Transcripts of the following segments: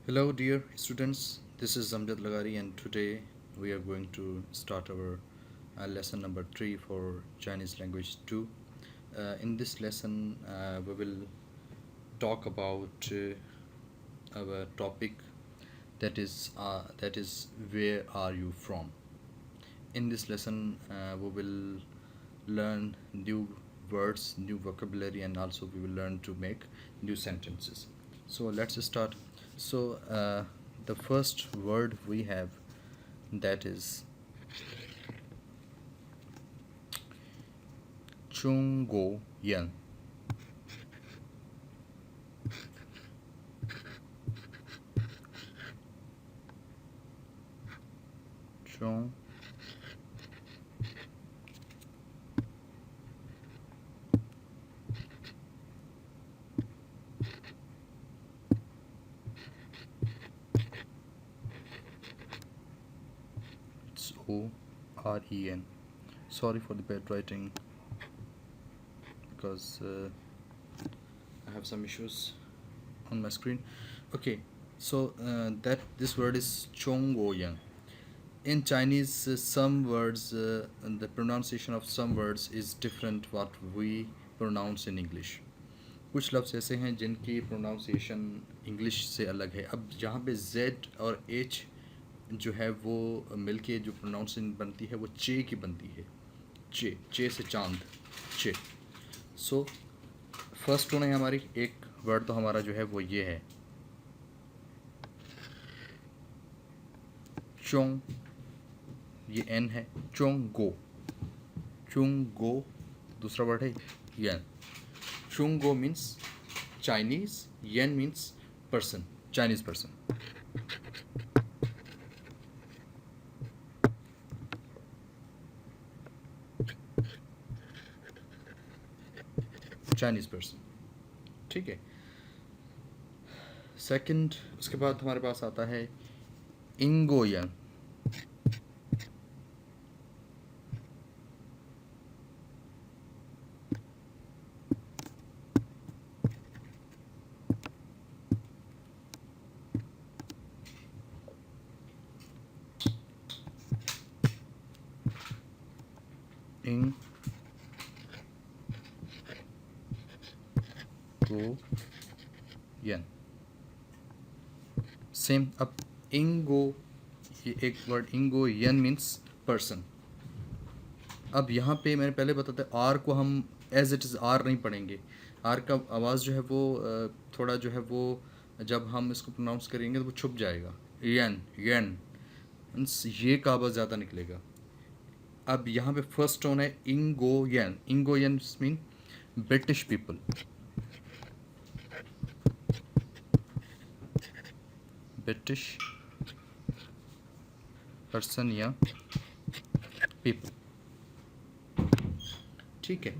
Hello, dear students. This is Zamjad Lagari, and today we are going to start our lesson number 3 for Chinese language 2. In this lesson, we will talk about our topic that is where are you from. In this lesson, we will learn new words, new vocabulary, and also we will learn to make new sentences. So let's start. So the first word we have, that is Chunggo Yan. Chung it's OREN. Sorry for the bad writing because I have some issues on my screen. Okay, so that this word is Chonggoyan. In Chinese, some words, the pronunciation of some words is different what we pronounce in English. कुछ लफ्ज़ ऐसे हैं जिनकी pronunciation English से अलग है. अब जहाँ पे जेड और एच जो है वो मिल के जो प्रोनाउंसिएशन बनती है वो चे की बनती है. चे से चांद, चे. सो फर्स्ट टोन है हमारी. एक वर्ड तो हमारा जो है वो ये है चोंग, ये एन है. चोंगो, चुंगो. दूसरा वर्ड है यन. चुंगो मीन्स चाइनीज, यन means person, Chinese person. Chinese person, ठीक है. सेकंड, उसके बाद हमारे पास आता है इंगोयन. इंग गो यन. सेम. अब इंगो, ये एक वर्ड इंगो यन मीन्स पर्सन. अब यहाँ पे मैंने पहले बताया आर को हम एज इट इज़ आर नहीं पढ़ेंगे. आर का आवाज़ जो है वो थोड़ा जो है वो जब हम इसको प्रोनाउंस करेंगे तो वो छुप जाएगा. यन, यन मीन्स ये का आवाज़ ज़्यादा निकलेगा. अब यहाँ पे फर्स्ट टोन है इंगोयन. इंगोयन mean British people, British person या पीपल, ठीक है.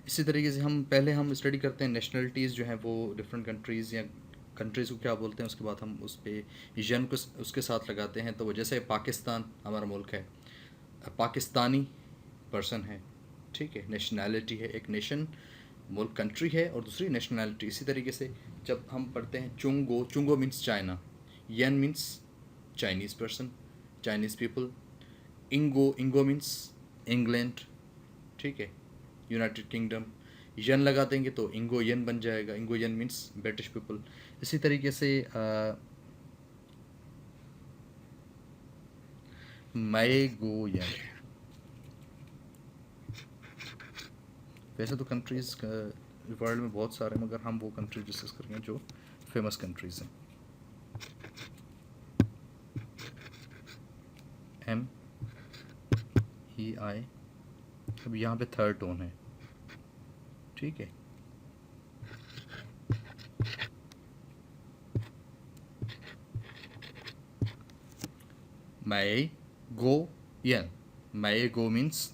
इसी तरीके से हम स्टडी करते हैं नेशनलिटीज़ जो हैं वो डिफरेंट कंट्रीज़ या कंट्रीज़ को क्या बोलते हैं. उसके बाद हम उस पर यन को उसके साथ लगाते हैं. तो वो जैसे पाकिस्तान हमारा मुल्क है, पाकिस्तानी पर्सन है, ठीक है. नेशनैलिटी है, एक नेशन मुल्क कंट्री है और दूसरी नेशनैलिटी. इसी तरीके से जब हम पढ़ते हैं चुंगो, चुंगो मीन्स चाइना, यन means Chinese person, Chinese people. इंगो, इंगो मीन्स इंग्लैंड, ठीक है, यूनाइटेड किंगडम. यन लगा देंगे तो इंगो यन बन जाएगा. इंगो यन मीन्स ब्रिटिश पीपल. इसी तरीके से मैगो यन. वैसे तो कंट्रीज़ वर्ल्ड में बहुत सारे, मगर हम वो कंट्रीज डिस्कस करेंगे जो फेमस कंट्रीज़ हैं. MEI. अब यहाँ पे थर्ड टोन है, ठीक है. मैगो यन. Mago means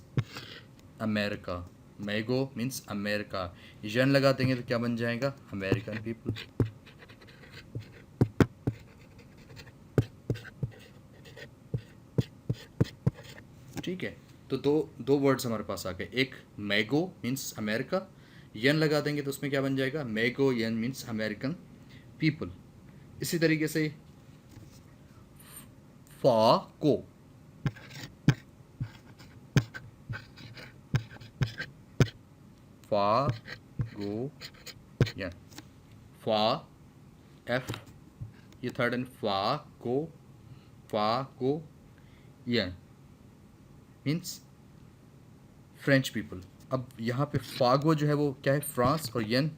America, Mago means America. यन लगा देंगे तो क्या बन जाएगा, अमेरिकन पीपल. ठीक है. तो दो दो वर्ड्स हमारे पास आ गए. एक मैगो मीन्स अमेरिका, यन लगा देंगे तो उसमें क्या बन जाएगा, मैगो यन मीन्स अमेरिकन पीपल. इसी तरीके से फा को, फा गो यन, फा एफ ये थर्ड एंड फा को यन मीन्स फ्रेंच पीपल। अब यहाँ पे फागो जो है वो क्या है, फ्रांस, और यन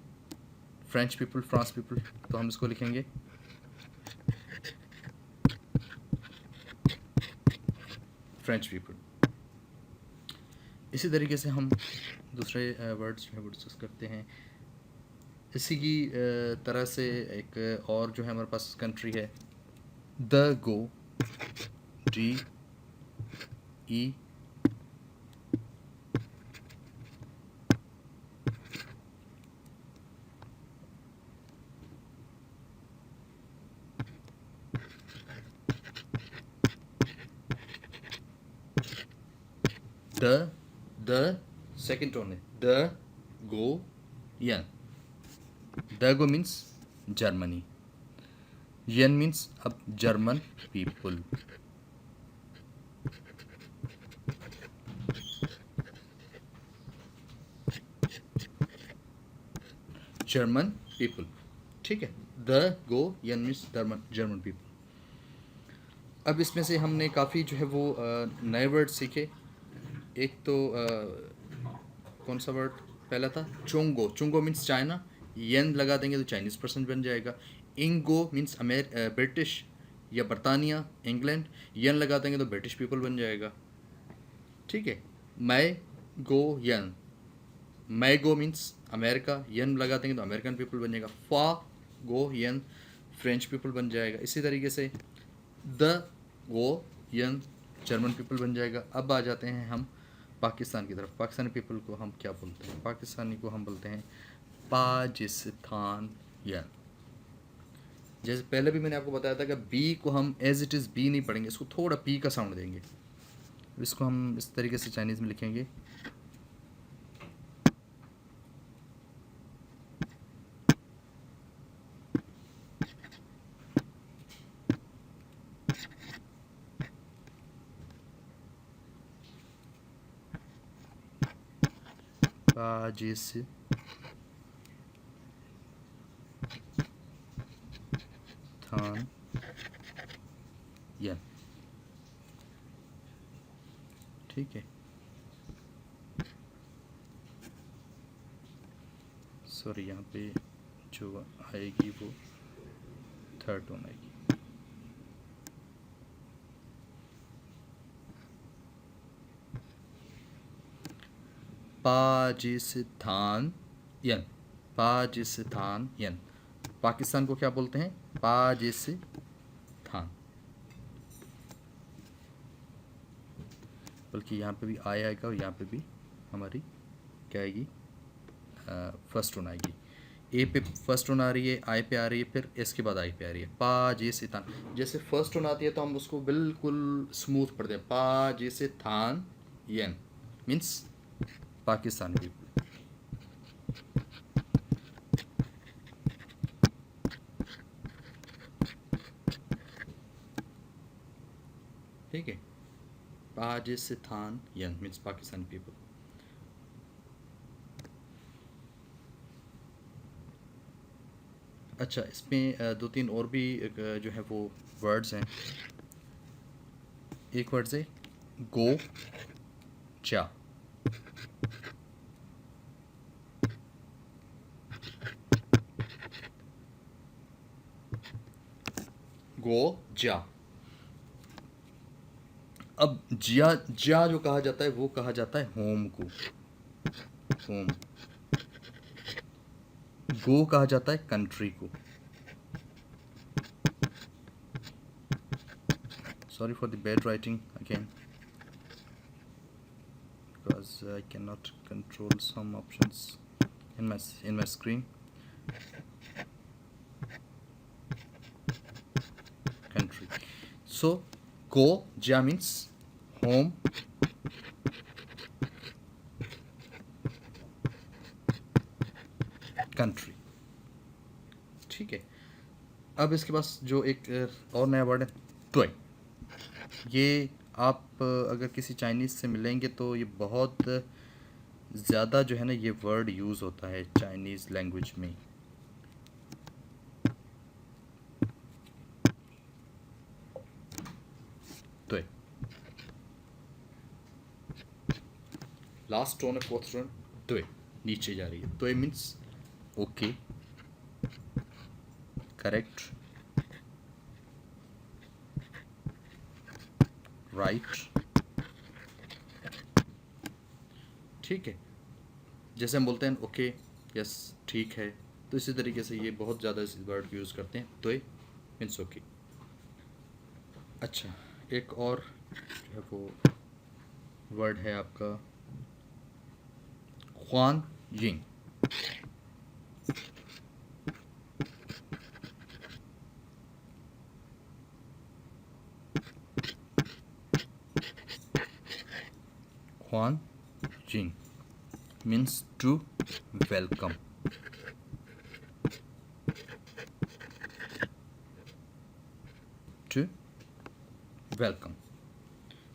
फ्रेंच पीपल, फ्रांस पीपल, तो हम इसको लिखेंगे फ्रेंच पीपल। इसी तरीके से हम दूसरे वर्ड्स जो है वो डिस्कस करते हैं। इसी की तरह से एक और जो है हमारे पास कंट्री है, द गो, डी ई द सेकेंड टोन है, द गो यन। द गो मीन्स जर्मनी, यन मीन्स अब जर्मन पीपल। जर्मन पीपल, ठीक है। द गो यन मीन्स जर्मन पीपल। अब इसमें से हमने काफ़ी जो है वो नए वर्ड सीखे। एक तो कौन सा वर्ड पहला था, चोंगो, चोंगो मीन्स चाइना, येन लगा देंगे तो चाइनीज़ पर्सन बन जाएगा। इंगो मीन्स ब्रिटिश या बरतानिया, इंग्लैंड, येन लगा देंगे तो ब्रिटिश पीपल बन जाएगा, ठीक है। मै गो यन, मै गो मीन्स अमेरिका, यन लगा देंगे तो अमेरिकन पीपल बन जाएगा। फा गो यन फ्रेंच पीपल बन जाएगा। इसी तरीके से द गो यन जर्मन पीपल बन जाएगा। अब आ जाते हैं हम पाकिस्तान की तरफ। पाकिस्तानी पीपल को हम क्या बोलते हैं, पाकिस्तानी को हम बोलते हैं पाकिस्तान यन। जैसे पहले भी मैंने आपको बताया था कि बी को हम एज इट इज़ बी नहीं पढ़ेंगे, इसको थोड़ा पी का साउंड देंगे। इसको हम इस तरीके से चाइनीज़ में लिखेंगे, पाकिस्तान यन, ठीक है। सॉरी, यहाँ पे जो आएगी वो थर्ड टोन आएगी। पाकिस्तान यन, पाकिस्तान यन। पाकिस्तान को क्या बोलते हैं, पाकिस्तान। बल्कि यहाँ पे भी आई आएगा और यहाँ पे भी हमारी क्या आएगी, फर्स्ट टोन आएगी। ए पे फर्स्ट टोन आ रही है, आई पे आ रही है, फिर एस के बाद आई पे आ रही है। पाकिस्तान, जैसे फर्स्ट टोन आती है तो हम उसको बिल्कुल स्मूथ पढ़ते हैं, पाकिस्तान यन मीन्स पाकिस्तानी पीपल। ठीक है, पाकिस्तान यन मीन्स पाकिस्तानी पीपल। अच्छा, इसमें दो तीन और भी जो है वो वर्ड्स हैं। एक वर्ड है गो चा, गो जा। अब जिया जा जो कहा जाता है वो कहा जाता है होम को, होम। गो कहा जाता है कंट्री को। Sorry for the bad writing again, because I cannot control some options in my screen. Country. So go ja means home, country, ठीक है। अब इसके पास जो एक और नया वर्ड है त्वय, ये आप अगर किसी चाइनीज़ से मिलेंगे तो ये बहुत ज़्यादा जो है ना ये वर्ड यूज़ होता है चाइनीज़ लैंग्वेज में। तो लास्ट टोन है फोर्थ टोन, तो नीचे जा रही है। तो मीन्स ओके, करेक्ट, राइट, ठीक है। जैसे हम बोलते हैं ओके, यस, ठीक है, तो इसी तरीके से ये बहुत ज़्यादा इस वर्ड यूज़ करते हैं। तो मीन्स ओके। अच्छा, एक और जो है वो वर्ड है आपका ख्वान यिंग। ख्वान यिंग means to welcome. To welcome.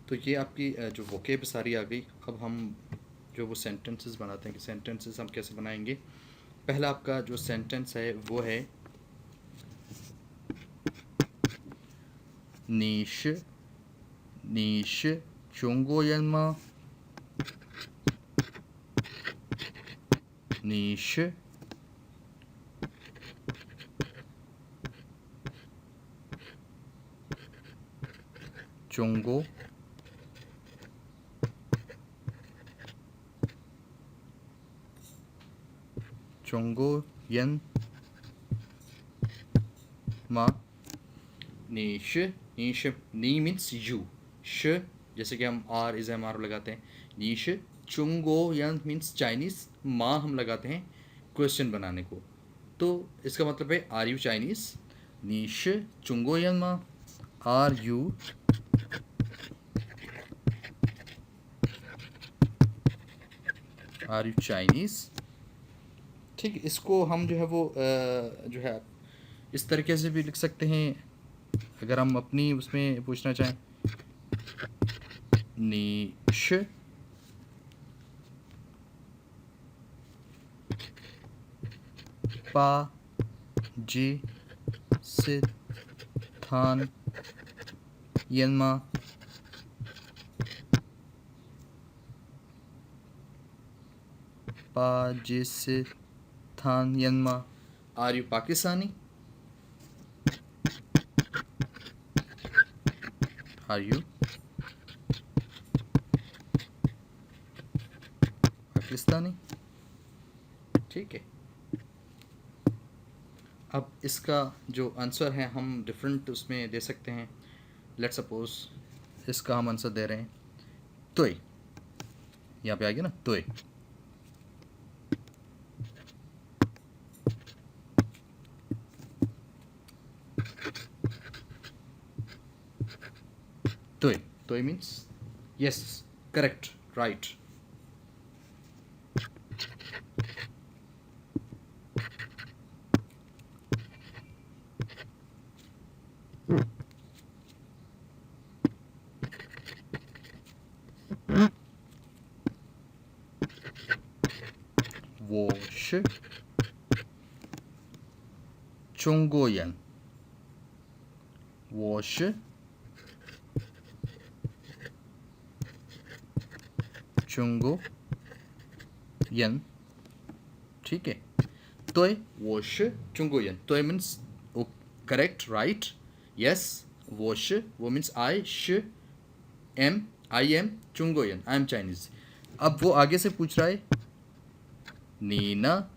तो ये आपकी जो वोकेब सारी आ गई। अब हम जो वो सेंटेंसेस बनाते हैं कि सेंटेंसेस हम कैसे बनाएंगे। पहला आपका जो सेंटेंस है वो है नीश नीश चोंगोयनमा। नीश चोंगो चोंगोयन मा। नीश नीश, नी मीन्स यू, श जैसे कि हम आर इज एम आर लगाते हैं। नीश चुंगो यन मीन्स चाइनीज़, मा हम लगाते हैं क्वेश्चन बनाने को। तो इसका मतलब है आर यू चाइनीज़। नीश चुंगो यन मा, आर यू चाइनीज़। ठीक, इसको हम जो है वो जो है इस तरीके से भी लिख सकते हैं। अगर हम अपनी उसमें पूछना चाहें, नीश पा जी से थान यनमा। पा जी से थान यनमा, are you Pakistani. Are you Pakistani. ठीक है। अब इसका जो आंसर है हम डिफरेंट उसमें दे सकते हैं। लेट सपोज इसका हम आंसर दे रहे हैं तोय, यहाँ पे आ गया ना तोय। तोय, तोय मीन्स यस, करेक्ट, राइट। वोश चोंगोयन, वोश चुंगो यन। ठीक है। तोय वोश चुंगोयन, तोय मीन्स करेक्ट, राइट, यस। वोश वो मीन्स आई, श एम, आई एम, चुंगोयन आई एम चाइनीज। अब वो आगे से पूछ रहा है नीना,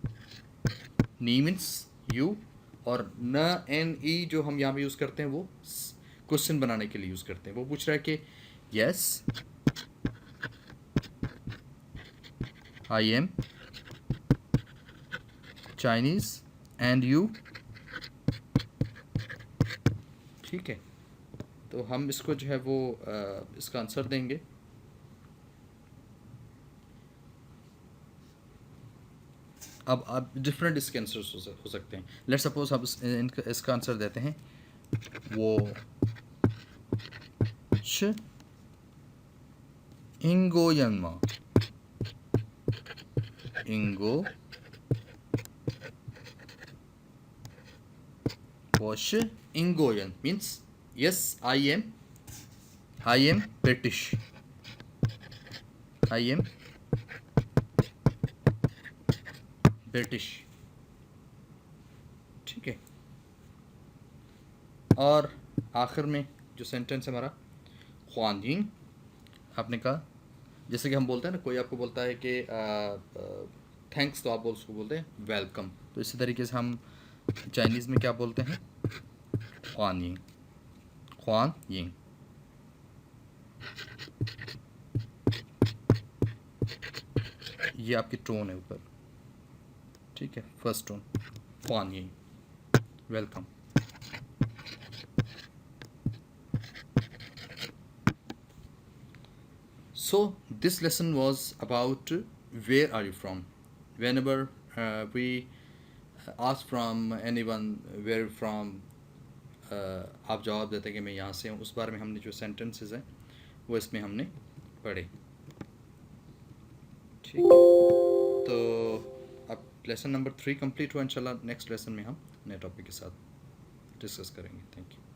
नी मीन्स यू, और न एन ई जो हम यहाँ पे यूज़ करते हैं वो क्वेश्चन बनाने के लिए यूज़ करते हैं। वो पूछ रहा है कि yes I am Chinese and you. ठीक है। तो हम इसको जो है वो इसका आंसर देंगे। अब आप डिफरेंट इसके आंसर्स हो सकते हैं। लेट सपोज हम इसका आंसर देते हैं वो Watch Ingoyanma. Ingo Watch Ingoyan means yes, I am British. I am British. ठीक है. और आखिर में जो सेंटेंस है हमारा ख्वानिंग, आपने कहा जैसे कि हम बोलते हैं ना, कोई आपको बोलता है कि थैंक्स, तो आप उसको बोलते हैं वेलकम. तो इसी तरीके से हम चाइनीज़ में क्या बोलते हैं, ख्वानिंग. ख्वानिंग. ये आपकी टोन है ऊपर, ठीक है, फर्स्ट टोन ख्वानिंग, welcome. So this lesson was about where are you from. Whenever we ask from anyone where you from, आप जवाब देते हैं कि मैं यहाँ से हूँ. उस बारे में हमने जो सेंटेंसेस हैं वो इसमें हमने पढ़े. ठीक है, तो अब लेसन नंबर 3 कंप्लीट हुआ. इंशाल्लाह नेक्स्ट लेसन में हम नए टॉपिक के साथ डिस्कस करेंगे. Thank you.